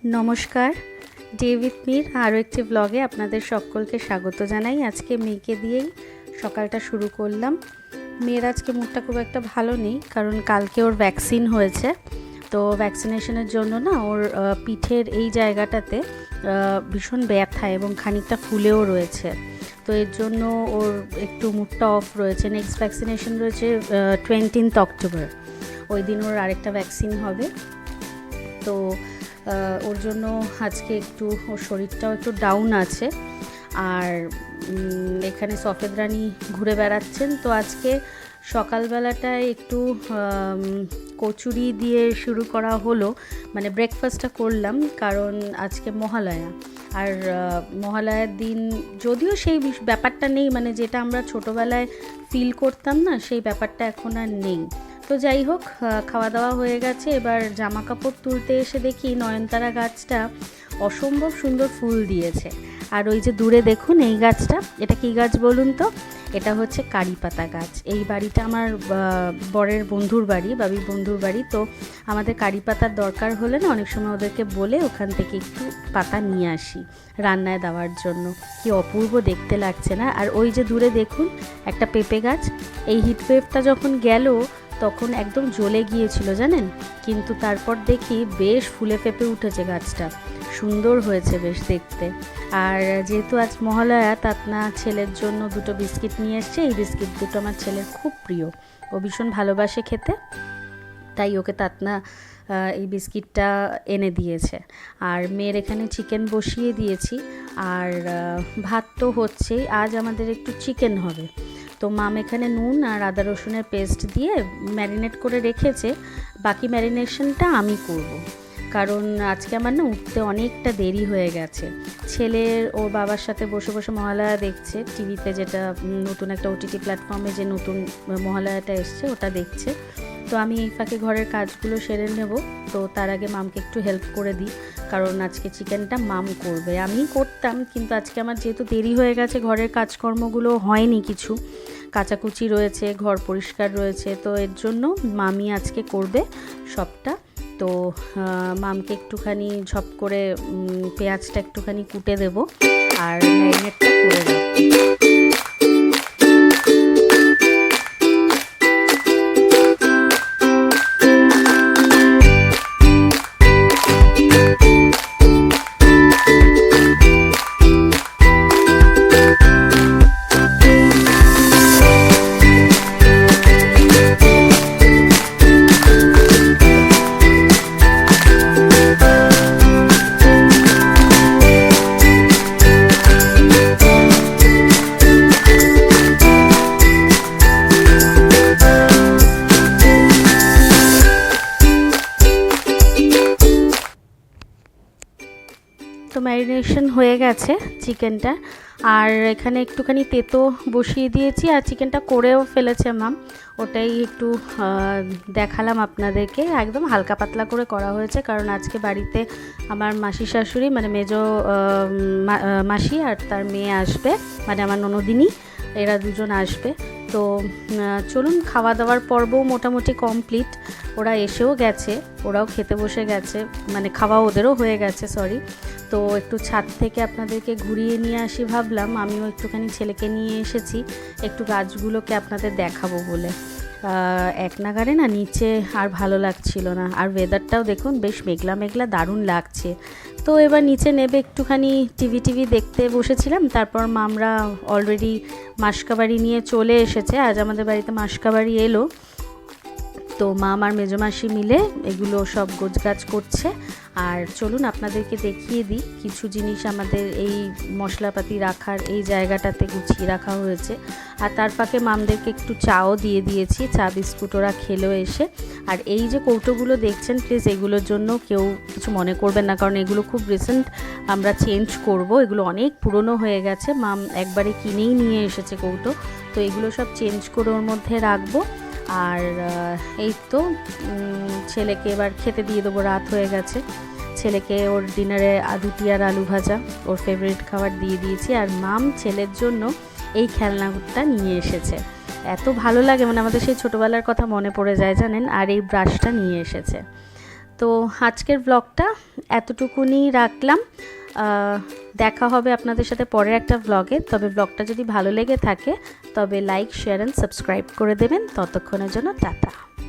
নমস্কার, day with Mir আরও একটি ব্লগে আপনাদের সকলকে স্বাগত জানাই। আজকে মেয়েকে দিয়েই সকালটা শুরু করলাম। মেয়ের আজকে মুডটা খুব একটা ভালো নেই, কারণ কালকে ওর ভ্যাকসিন হয়েছে। তো ভ্যাকসিনেশনের জন্য না ওর পিঠের এই জায়গাটাতে ভীষণ ব্যথা এবং খানিকটা ফুলেও রয়েছে। তো এর জন্য ওর একটু মুডটা অফ রয়েছে। নেক্সট ভ্যাকসিনেশন রয়েছে 20 অক্টোবর, ওই দিন ওর আরেকটা ভ্যাকসিন হবে। তো ওর জন্য আজকে একটু ওর শরীরটাও একটু ডাউন আছে। আর এখানে সফেদ রানী ঘুরে বেড়াচ্ছেন। তো আজকে সকালবেলাটায় একটু কচুরি দিয়ে শুরু করা হলো, মানে ব্রেকফাস্টটা করলাম, কারণ আজকে মহালয়া। আর মহালয়ার দিন যদিও সেই ব্যাপারটা নেই, মানে যেটা আমরা ছোটোবেলায় ফিল করতাম না, সেই ব্যাপারটা এখন আর নেই। তো যাই হোক, খাওয়া দাওয়া হয়ে গেছে। এবার জামা কাপড় তুলতে এসে দেখি নয়নতারা গাছটা অসম্ভব সুন্দর ফুল দিয়েছে। আর ওই যে দূরে দেখুন এই গাছটা, এটা কী গাছ বলুন তো? এটা হচ্ছে কারি পাতা গাছ। এই বাড়িটা আমার বরের বন্ধুর বাড়ি, বাবির বন্ধুর বাড়ি। তো আমাদের কারি পাতার দরকার হলে না অনেক সময় ওদেরকে বলে ওখান থেকে একটু পাতা নিয়ে আসি রান্নায় দেওয়ার জন্য। কি অপূর্ব দেখতে লাগছে না? আর ওই যে দূরে দেখুন একটা পেঁপে গাছ। এই হিটওয়েভটা যখন গেল তখন একদম জ্বলে গিয়েছিল জানেন, কিন্তু তারপর দেখি বেশ ফুলে ফেঁপে উঠেছে গাছটা, সুন্দর হয়েছে বেশ দেখতে। আর যেহেতু আজ মহালয়া, তাতনা ছেলের জন্য দুটো বিস্কিট নিয়ে এসছে। এই বিস্কিট দুটো আমার ছেলের খুব প্রিয়, ও ভীষণ ভালোবাসে খেতে, তাই ওকে তাতনা এই বিস্কিটটা এনে দিয়েছে। আর মেয়ের এখানে চিকেন বসিয়ে দিয়েছি, আর ভাত তো হচ্ছেই। আজ আমাদের একটু চিকেন হবে। তো মাম এখানে নুন আর আদা রসুনের পেস্ট দিয়ে ম্যারিনেট করে রেখেছে। বাকি ম্যারিনেশনটা আমি করব, কারণ আজকে আমার না উঠতে অনেকটা দেরি হয়ে গেছে। ছেলের ওর বাবার সাথে বসে বসে মহালয়া দেখছে টিভিতে, যেটা নতুন একটা ওটিটি প্ল্যাটফর্মে যে নতুন মহালয়াটা এসছে ওটা দেখছে। তো আমি এই ফাঁকে ঘরের কাজগুলো সেরে নেব। তো তার আগে মামকে একটু হেল্প করে দিই, কারণ আজকে চিকেনটা মাম করবে। আমি করতাম, কিন্তু আজকে আমার যেহেতু দেরি হয়ে গেছে, ঘরের কাজকর্মগুলো হয়নি, কিছু কাচাকুচি রয়েছে, ঘর পরিষ্কার রয়েছে, তো এর জন্য মামি আজকে করবে সবটা। তো মামকে একটুখানি ঝপ করে পেঁয়াজটা একটুখানি কুটে দেব আর ম্যারিনেটটা করে দেবো। তো ম্যারিনেশন হয়ে গেছে চিকেনটা, আর এখানে একটুখানি তেতো বসিয়ে দিয়েছি, আর চিকেনটা করেও ফেলেছে মাম, ওটাই একটু দেখালাম আপনাদেরকে। একদম হালকা পাতলা করে করা হয়েছে, কারণ আজকে বাড়িতে আমার মাসি শাশুড়ি, মানে মেজো মাসি আর তার মেয়ে আসবে, মানে আমার ননদিনী, এরা দুজন আসবে। তো চলুন, খাওয়া দাওয়ার পর্বও মোটামুটি কমপ্লিট। ওরা এসেও গেছে, ওরাও খেতে বসে গেছে, মানে খাওয়া ওদেরও হয়ে গেছে, সরি। তো একটু ছাদ থেকে আপনাদেরকে ঘুরিয়ে নিয়ে আসি ভাবলাম। আমিও একটুখানি ছেলেকে নিয়ে এসেছি একটু গাছগুলোকে আপনাদের দেখাবো বলে। এক নাগারে না নিচে আর ভালো লাগছিল না, আর ওয়েদারটাও দেখুন বেশ মেঘলা মেঘলা, দারুণ লাগছে। তো এবার নিচে নেবে একটুখানি টিভি দেখতে বসেছিলাম। তারপর মামরা অলরেডি মাসকাবাড়ি নিয়ে চলে এসেছে, আজ আমাদের বাড়িতে মাসকাবাড়ি এলো। তো মা আর মেজমাসি মিলে এগুলো সব গোছগাছ করছে। আর চলুন আপনাদেরকে দেখিয়ে দিই কিছু জিনিস আমাদের এই মশলাপাতি রাখার এই জায়গাটাতে গুছিয়ে রাখা হয়েছে। আর তার ফাঁকে মামদেরকে একটু চাও দিয়ে দিয়েছি, চা বিস্কুট ওরা খেলো এসে। আর এই যে কৌটোগুলো দেখছেন, প্লিজ এগুলোর জন্য কেউ কিছু মনে করবেন না, কারণ এগুলো খুব রিসেন্ট আমরা চেঞ্জ করব, এগুলো অনেক পুরনো হয়ে গেছে। মাম একবারে কিনেই নিয়ে এসেছে কৌটো, তো এগুলো সব চেঞ্জ করে ওর মধ্যে রাখবো। আর এই তো ছেলেকে এবার খেতে দিয়ে দেবো, রাত হয়ে গেছে। ছেলেকে ওর ডিনারে রুটি আর আলু ভাজা, ওর ফেভারিট খাবার দিয়ে দিয়েছি। আর মাম ছেলের জন্য এই খেলনাটা নিয়ে এসেছে, এত ভালো লাগে, মানে আমাদের সেই ছোটোবেলার কথা মনে পড়ে যায় জানেন। আর এই ব্রাশটা নিয়ে এসেছে। তো আজকের ব্লগটা এতটুকুনি রাখলাম। দেখা হবে আপনাদের সাথে পরের একটা ব্লগে। তবে ব্লগটা যদি ভালো লেগে থাকে তবে লাইক, শেয়ার অ্যান্ড সাবস্ক্রাইব করে দেবেন। ততক্ষণের জন্য টাটা।